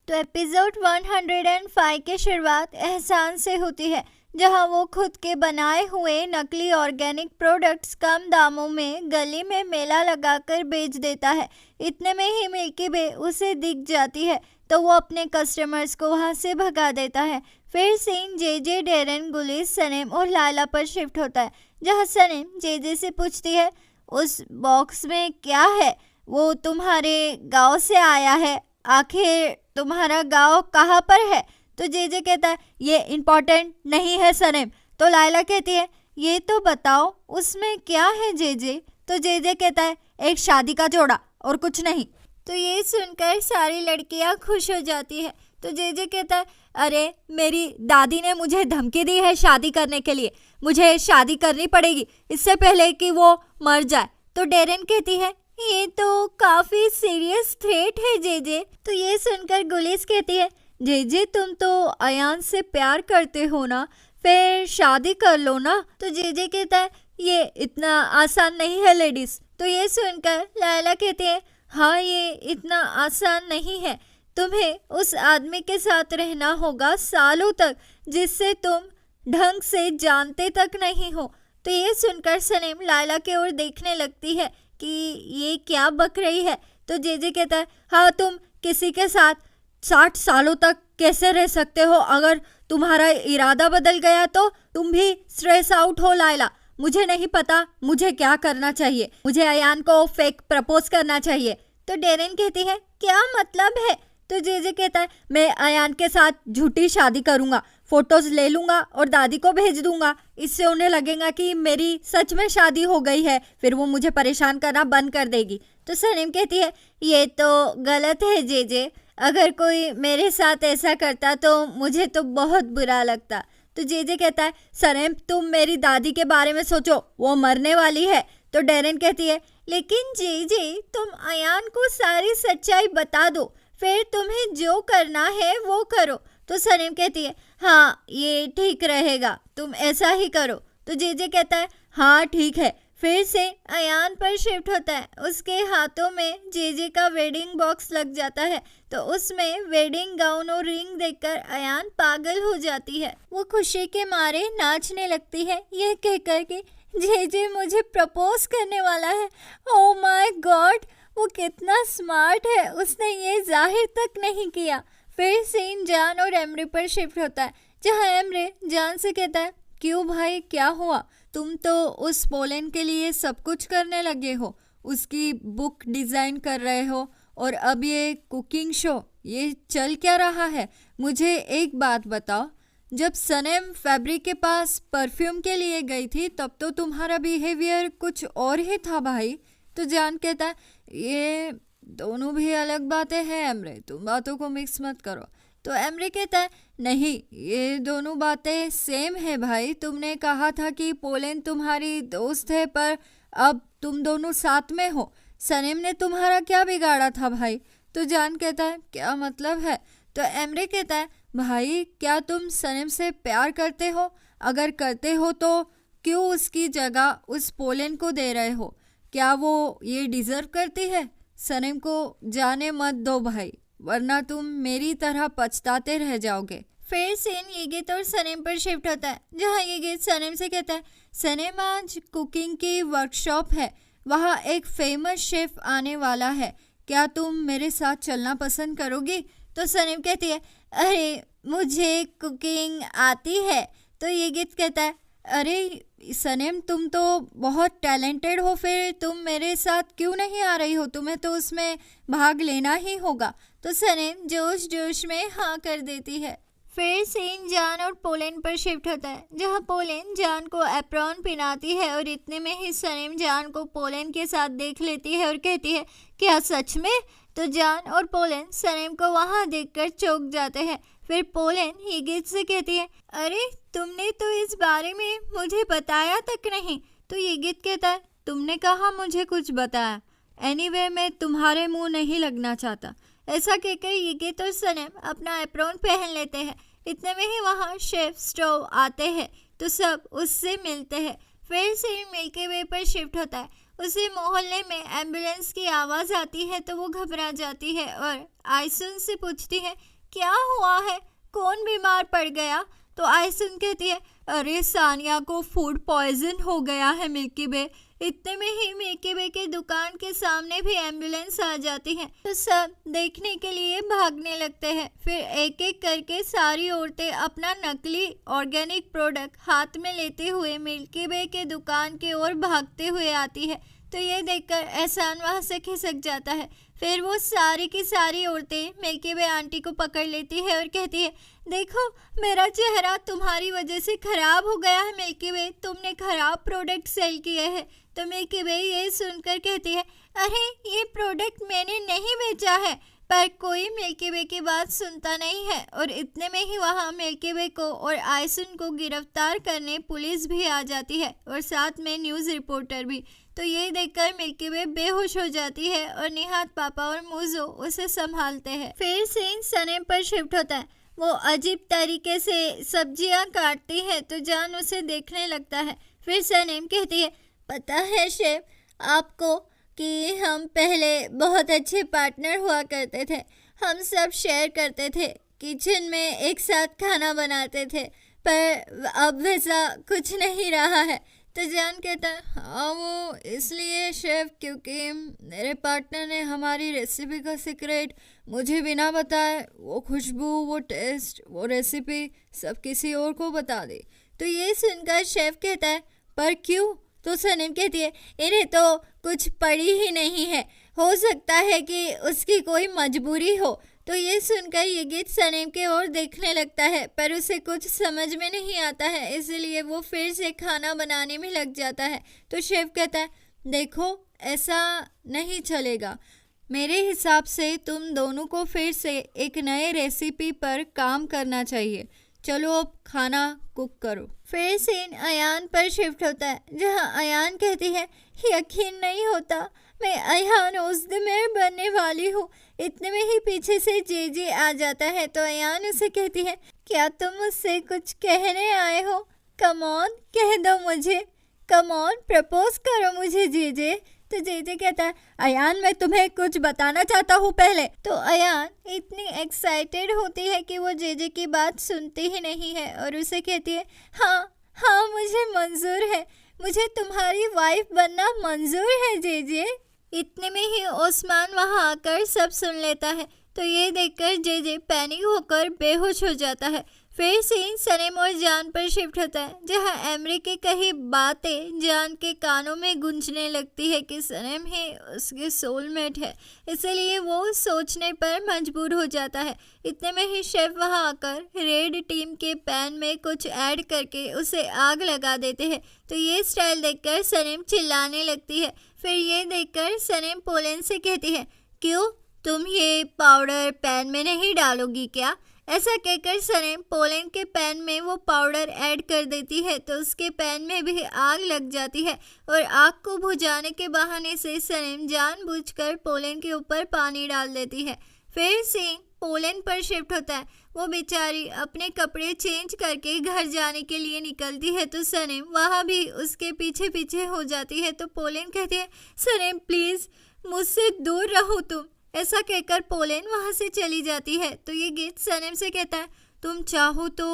तो एपिसोड 105 की शुरुआत एहसान से होती है, जहां वो खुद के बनाए हुए नकली ऑर्गेनिक प्रोडक्ट्स कम दामों में गली में मेला लगाकर बेच देता है। इतने में ही मिल्की वे उसे दिख जाती है, तो वो अपने कस्टमर्स को वहां से भगा देता है। फिर सीन जेजे, डेरेन, गुलिस, सनेम और लायला पर शिफ्ट होता है, जहां सनेम जेजे से पूछती है, उस बॉक्स में क्या है? वो तुम्हारे गांव से आया है, आखिर तुम्हारा गांव कहाँ पर है? तो जेजे कहता है, ये इम्पोर्टेंट नहीं है सनेम। तो लायला कहती है, ये तो बताओ उसमें क्या है जेजे? तो जेजे कहता है, एक शादी का जोड़ा और कुछ नहीं। तो ये सुनकर सारी लड़कियां खुश हो जाती है। तो जेजे कहता है, अरे मेरी दादी ने मुझे धमकी दी है शादी करने के लिए, मुझे शादी करनी पड़ेगी इससे पहले कि वो मर जाए। तो डेरेन कहती है, ये तो काफी सीरियस थ्रेट है जेजे। तो ये सुनकर गुलिस कहती है, जेजे तुम तो अयान से प्यार करते हो ना, फिर शादी कर लो ना। तो जेजे कहता है, ये इतना आसान नहीं है लेडीज। तो ये सुनकर लायला कहती है, हाँ ये इतना आसान नहीं है, तुम्हें उस आदमी के साथ रहना होगा सालों तक, जिससे तुम ढंग से जानते तक नहीं हो। तो ये सुनकर सनेम लायला की ओर देखने लगती है कि ये क्या बक रही है। तो जेजे कहता है, हाँ तुम किसी के साथ 60 सालों तक कैसे रह सकते हो? अगर तुम्हारा इरादा बदल गया तो तुम भी स्ट्रेस आउट हो लायला। मुझे नहीं पता मुझे क्या करना चाहिए, मुझे अयान को फेक प्रपोज करना चाहिए। तो डेरेन कहती है, क्या मतलब है? तो जेजे कहता है, मैं अयान के साथ झूठी शादी करूंगा, फोटोज ले लूंगा और दादी को भेज दूंगा, इससे उन्हें लगेगा कि मेरी सच में शादी हो गई है, फिर वो मुझे परेशान करना बंद कर देगी। तो सनीम कहती है, ये तो गलत है जेजे, अगर कोई मेरे साथ ऐसा करता तो मुझे तो बहुत बुरा लगता। तो जेजे कहता है, सनीम तुम मेरी दादी के बारे में सोचो, वो मरने वाली है। तो डेरेन कहती है, लेकिन जेजे तुम अयान को सारी सच्चाई बता दो, फिर तुम्हें जो करना है वो करो। तो सनीम कहती है, हाँ ये ठीक रहेगा, तुम ऐसा ही करो। तो जेजे कहता है, हाँ ठीक है। फिर से अयान पर शिफ्ट होता है, उसके हाथों में जेजे का वेडिंग बॉक्स लग जाता है, तो उसमें वेडिंग गाउन और रिंग देखकर अयान पागल हो जाती है। वो खुशी के मारे नाचने लगती है, यह कहकर कि जेजे मुझे प्रपोज करने वाला है। ओ माय गॉड, वो कितना स्मार्ट है, उसने ये जाहिर तक नहीं किया। फिर सीन जान और एमरे पर शिफ्ट होता है, जहाँ एमरे जान से कहता है, क्यों भाई क्या हुआ? तुम तो उस पोलैंड के लिए सब कुछ करने लगे हो, उसकी बुक डिज़ाइन कर रहे हो, और अब ये कुकिंग शो, ये चल क्या रहा है? मुझे एक बात बताओ, जब सनेम फैब्रिक के पास परफ्यूम के लिए गई थी तब तो तुम्हारा बिहेवियर कुछ और ही था भाई। तो जान कहता है, ये दोनों भी अलग बातें हैं एमरे, तुम बातों को मिक्स मत करो। तो एमरे कहता है, नहीं ये दोनों बातें सेम है भाई, तुमने कहा था कि पोलैंड तुम्हारी दोस्त है, पर अब तुम दोनों साथ में हो, सनेम ने तुम्हारा क्या बिगाड़ा था भाई? तो जान कहता है, क्या मतलब है? तो एमरे कहता है, भाई क्या तुम सनेम से प्यार करते हो? अगर करते हो तो क्यों उसकी जगह उस पोलैंड को दे रहे हो? क्या वो ये डिजर्व करती है? सनेम को जाने मत दो भाई, वरना तुम मेरी तरह पछताते रह जाओगे। फिर सीन येगित और सनेम पर शिफ्ट होता है, जहाँ येगित सनेम से कहता है, सनेम आज कुकिंग की वर्कशॉप है, वहाँ एक फेमस शेफ आने वाला है, क्या तुम मेरे साथ चलना पसंद करोगी? तो सनेम कहती है, अरे मुझे कुकिंग आती है। तो येगित कहता है, अरे सनेम तुम तो बहुत टैलेंटेड हो, फिर तुम मेरे साथ क्यों नहीं आ रही हो? तुम्हें तो उसमें भाग लेना ही होगा। तो सनेम जोश जोश में हाँ कर देती है। फिर सीन जान और पोलैंड पर शिफ्ट होता है, जहाँ पोलैंड जान को एप्रॉन पहनाती है, और इतने में ही सनेम जान को पोलैंड के साथ देख लेती है और कहती है, क्या सच में? तो जान और पोलैंड सनेम को वहाँ देखकर चौंक जाते हैं। फिर पोलैंड येगित से कहती है, अरे तुमने तो इस बारे में मुझे बताया तक नहीं। तो येगित कहता है, तुमने कहा मुझे कुछ बताया, एनीवे मैं तुम्हारे मुंह नहीं लगना चाहता। ऐसा कहकर येगित और सनेम अपना एप्रॉन पहन लेते हैं। इतने में ही वहाँ शेफ स्टोव आते हैं, तो सब उससे मिलते हैं। फिर से मिल्की वे पर शिफ्ट होता है, उसे मोहल्ले में एम्बुलेंस की आवाज़ आती है, तो वो घबरा जाती है और आयसुन से पूछती है, क्या हुआ है, कौन बीमार पड़ गया? तो आयसुन कहती है, अरे सानिया को फूड पॉइजन हो गया है मिल्की वे। इतने में ही मिल्की वे की दुकान के सामने भी एम्बुलेंस आ जाती है, तो सब देखने के लिए भागने लगते हैं। फिर एक एक करके सारी औरतें अपना नकली ऑर्गेनिक प्रोडक्ट हाथ में लेते हुए मिल्की वे के दुकान की ओर भागते हुए आती है। तो ये देखकर एहसान वहाँ से खिसक जाता है। फिर वो सारी की सारी औरतें मिल्की वे आंटी को पकड़ लेती है और कहती है, देखो मेरा चेहरा तुम्हारी वजह से खराब हो गया है मिल्की वे, तुमने खराब प्रोडक्ट सेल किए हैं। तो मिल्की वे ये सुनकर कहती है, अरे ये प्रोडक्ट मैंने नहीं बेचा है। पर कोई मिल्की वे की बात सुनता नहीं है और इतने में ही वहाँ मिल्की वे को और आयसुन को गिरफ्तार करने पुलिस भी आ जाती है और साथ में न्यूज़ रिपोर्टर भी। तो ये देखकर मिल्की वे बेहोश हो जाती है और निहात पापा और मुजो उसे संभालते हैं। फिर सीन सनेम पर शिफ्ट होता है। वो अजीब तरीके से सब्जियां काटती है तो जान उसे देखने लगता है। फिर सनेम कहती है, पता है शेफ आपको कि हम पहले बहुत अच्छे पार्टनर हुआ करते थे, हम सब शेयर करते थे, किचन में एक साथ खाना बनाते थे, पर अब वैसा कुछ नहीं रहा है। तो जान कहता है, हाँ वो इसलिए शेफ क्योंकि मेरे पार्टनर ने हमारी रेसिपी का सीक्रेट मुझे बिना बताए वो खुशबू, वो टेस्ट, वो रेसिपी सब किसी और को बता दी। तो ये सुनकर शेफ कहता है, पर क्यों? तो सनीम कहती है, इन्हें तो कुछ पड़ी ही नहीं है, हो सकता है कि उसकी कोई मजबूरी हो। तो ये सुनकर ये गीत सनीम की ओर देखने लगता है, पर उसे कुछ समझ में नहीं आता है, इसलिए वो फिर से खाना बनाने में लग जाता है। तो शेफ कहता है, देखो ऐसा नहीं चलेगा, मेरे हिसाब से तुम दोनों को फिर से एक नए रेसिपी पर काम करना चाहिए, चलो अब खाना कुक करो। फिर सीन अयान पर शिफ्ट होता है, जहां अयान कहती है, यकीन नहीं होता मैं अयान उज़्दमिर बनने वाली हूँ। इतने में ही पीछे से जेजे आ जाता है। तो अयान उसे कहती है, क्या तुम मुझसे कुछ कहने आए हो? कम ऑन कह दो मुझे, कम ऑन प्रपोज करो मुझे जेजे। तो जेजे कहता है, अयान मैं तुम्हें कुछ बताना चाहता हूँ पहले। तो अयान इतनी एक्साइटेड होती है कि वो जेजे की बात सुनती ही नहीं है और उसे कहती है, हाँ हाँ मुझे मंजूर है, मुझे तुम्हारी वाइफ बनना मंजूर है जेजे। इतने में ही ओस्मान वहाँ आकर सब सुन लेता है। तो ये देखकर जेजे पैनिक होकर बेहोश हो जाता है। फिर सीन सनीम और जान पर शिफ्ट होता है, जहां एमरी की कही बातें जान के कानों में गूंजने लगती है कि सनीम ही उसके सोलमेट है, इसलिए वो सोचने पर मजबूर हो जाता है। इतने में ही शेफ वहां आकर रेड टीम के पैन में कुछ ऐड करके उसे आग लगा देते हैं। तो ये स्टाइल देखकर सनीम चिल्लाने लगती है। फिर ये देखकर सनीम पोलेन से कहती है, क्यों तुम ये पाउडर पैन में नहीं डालोगी क्या? ऐसा कहकर सनीम पोलेन के पैन में वो पाउडर ऐड कर देती है, तो उसके पैन में भी आग लग जाती है और आग को बुझाने के बहाने से सनीम जानबूझकर पोलेन के ऊपर पानी डाल देती है। फिर सीन पोलेन पर शिफ्ट होता है। वो बेचारी अपने कपड़े चेंज करके घर जाने के लिए निकलती है, तो सनीम वहाँ भी उसके पीछे पीछे हो जाती है। तो पोलेन कहती है, सनीम प्लीज़ मुझसे दूर रहो तुम। ऐसा कहकर पोलेन वहाँ से चली जाती है। तो ये गीत सनीम से कहता है, तुम चाहो तो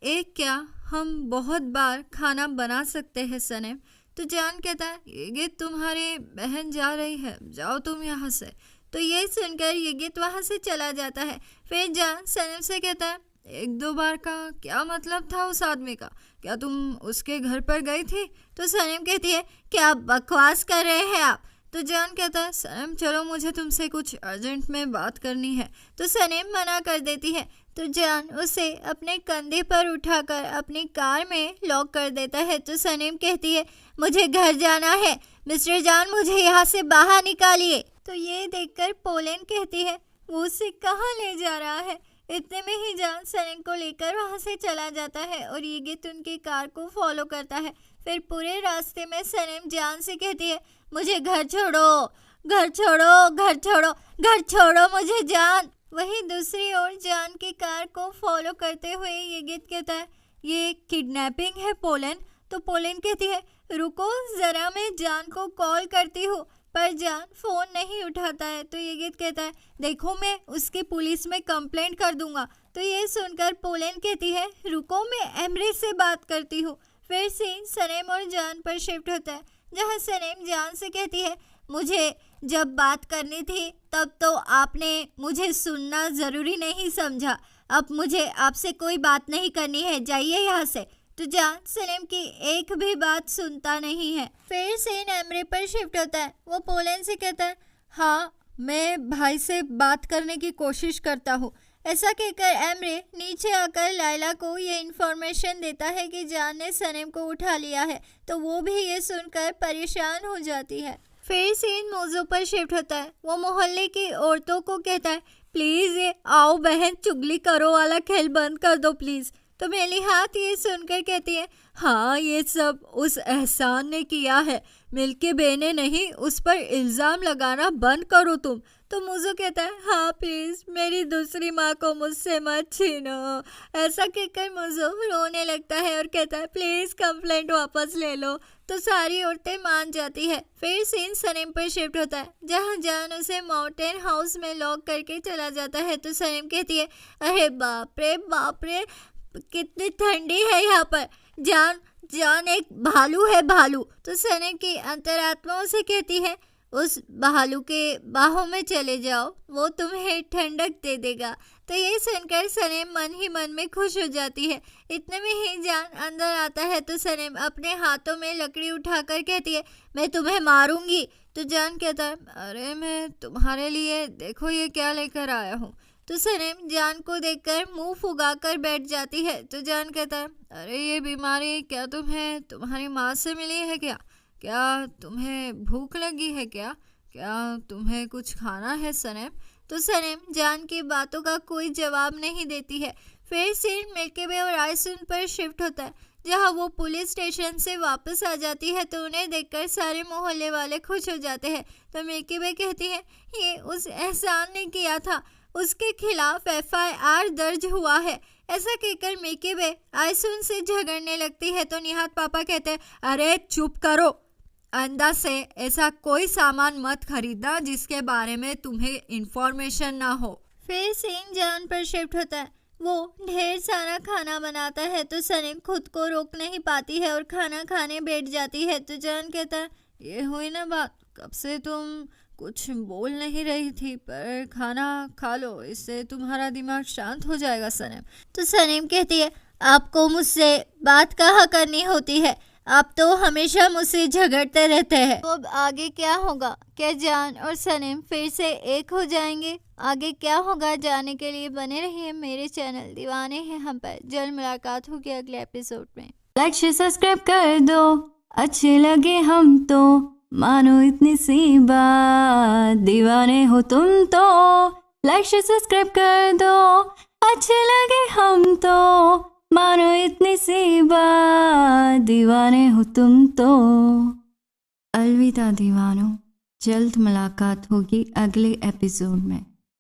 एक क्या हम बहुत बार खाना बना सकते हैं सनीम। तो जान कहता है, ये गीत तुम्हारी बहन जा रही है, जाओ तुम यहाँ से। तो ये सुनकर ये गीत वहाँ से चला जाता है। फिर जान सनीम से कहता है, एक दो बार का क्या मतलब था उस आदमी का? क्या तुम उसके घर पर गई थी? तो सनीम कहती है, क्या बकवास कर रहे हैं आप? तो जान कहता है, सनीम चलो मुझे तुमसे कुछ अर्जेंट में बात करनी है। तो सनीम मना कर देती है। तो जान उसे अपने कंधे पर उठाकर अपनी कार में लॉक कर देता है। तो सनीम कहती है, मुझे घर जाना है मिस्टर जान, मुझे यहाँ से बाहर निकालिए। तो ये देखकर पोलेन कहती है, वो उसे कहाँ ले जा रहा है? इतने में ही जान सनीम को लेकर वहाँ से चला जाता है और ये गीत उनकी कार को फॉलो करता है। फिर पूरे रास्ते में सनीम जान से कहती है, मुझे घर छोड़ो, घर छोड़ो, घर छोड़ो, घर छोड़ो मुझे जान। वहीं दूसरी ओर जान की कार को फॉलो करते हुए ये गीत कहता है, ये किडनैपिंग है पोलेन। तो पोलेन कहती है, रुको ज़रा मैं जान को कॉल करती हूँ। पर जान फोन नहीं उठाता है। तो ये गीत कहता है देखो मैं उसकी पुलिस में कंप्लेंट कर दूंगा। तो ये सुनकर पोलैंड कहती है रुको मैं एमरे से बात करती हूँ। फिर सीन सनेम और जान पर शिफ्ट होता है, जहाँ सनेम जान से कहती है मुझे जब बात करनी थी तब तो आपने मुझे सुनना ज़रूरी नहीं समझा। अब मुझे आपसे कोई बात नहीं करनी है, जाइए यहाँ से। तो जान सलेम की एक भी बात सुनता नहीं है। फिर सीन एमरे पर शिफ्ट होता है। वो पोलैंड से कहता है हाँ मैं भाई से बात करने की कोशिश करता हूँ। ऐसा कहकर एमरे नीचे आकर लाइला को ये इन्फॉर्मेशन देता है कि जान ने सनेम को उठा लिया है। तो वो भी ये सुनकर परेशान हो जाती है। फिर सीन मोज़ो पर शिफ्ट होता है। वो मोहल्ले की औरतों को कहता है प्लीज़ ये आओ बहन चुगली करो वाला खेल बंद कर दो प्लीज़। तो मेलिहात ये सुनकर कहती है हाँ ये सब उस एहसान ने किया है, मिल्की बे ने नहीं, उस पर इल्ज़ाम लगाना बंद करो तुम। तो मोज़ो कहता है हाँ प्लीज़ मेरी दूसरी माँ को मुझसे मत छीनो। ऐसा कहकर मोज़ो रोने लगता है और कहता है प्लीज़ कंप्लेंट वापस ले लो। तो सारी औरतें मान जाती है। फिर सीन सनेम पर शिफ्ट होता है, जहाँ जान उसे माउंटेन हाउस में लॉक करके चला जाता है। तो सनेम कहती है अरे बाप रे कितनी ठंडी है यहाँ पर। जान जान एक भालू है भालू। तो सनेम की अंतरात्मा उसे कहती है उस भालू के बाहों में चले जाओ, वो तुम्हें ठंडक दे देगा। तो ये सुनकर सनेम मन ही मन में खुश हो जाती है। इतने में ही जान अंदर आता है तो सनेम अपने हाथों में लकड़ी उठाकर कहती है मैं तुम्हें मारूंगी। तो जान कहता है अरे मैं तुम्हारे लिए देखो ये क्या लेकर आया हूँ। तो सनेम जान को देखकर मुंह फुगाकर बैठ जाती है। तो जान कहता है अरे ये बीमारी क्या तुम्हें तुम्हारी माँ से मिली है क्या? क्या तुम्हें भूख लगी है क्या? क्या तुम्हें कुछ खाना है सनेम? तो सनेम जान की बातों का कोई जवाब नहीं देती है। फिर सीन मिल्की बे और आयसुन पर शिफ्ट होता है, जहाँ वो पुलिस स्टेशन से वापस आ जाती है। तो उन्हें देखकर सारे मोहल्ले वाले खुश हो जाते हैं। तो मिल्की बे कहती है ये उस एहसान ने किया था, उसके खिलाफ FIR दर्ज हुआ है। ऐसा कहकर मिल्की बे आयसुन से झगड़ने लगती है। तो निहात पापा कहते हैं अरे चुप करो, आइंदा से ऐसा कोई सामान मत खरीदना जिसके बारे में तुम्हें इंफॉर्मेशन ना हो। फिर सीन जान पर शिफ्ट होता है। वो ढेर सारा खाना बनाता है। तो सनेम खुद को रोक नहीं पाती है और खाना खाने बैठ जाती है। तो जान कहता है ये हुई ना बात, कब से तुम कुछ बोल नहीं रही थी, पर खाना खा लो, इससे तुम्हारा दिमाग शांत हो जाएगा सनेम। तो सनेम कहती है आपको मुझसे बात कहाँ करनी होती है, आप तो हमेशा मुझसे झगड़ते रहते हैं। तो अब आगे क्या होगा? क्या जान और सनेम फिर से एक हो जाएंगे? आगे क्या होगा जानने के लिए बने रहिए मेरे चैनल दीवाने हैं हम पर। जल्द मुलाकात होगी अगले एपिसोड में। लाइक शेयर सब्सक्राइब कर दो, अच्छे लगे हम तो मानो इतनी सी बात, दीवाने हो तुम तो। लाइक शेयर सब्सक्राइब कर दो, अच्छे लगे हम तो मानो इतनी सी बात, दीवाने हो तुम तो। अलविदा दीवानों, जल्द मुलाकात होगी अगले एपिसोड में।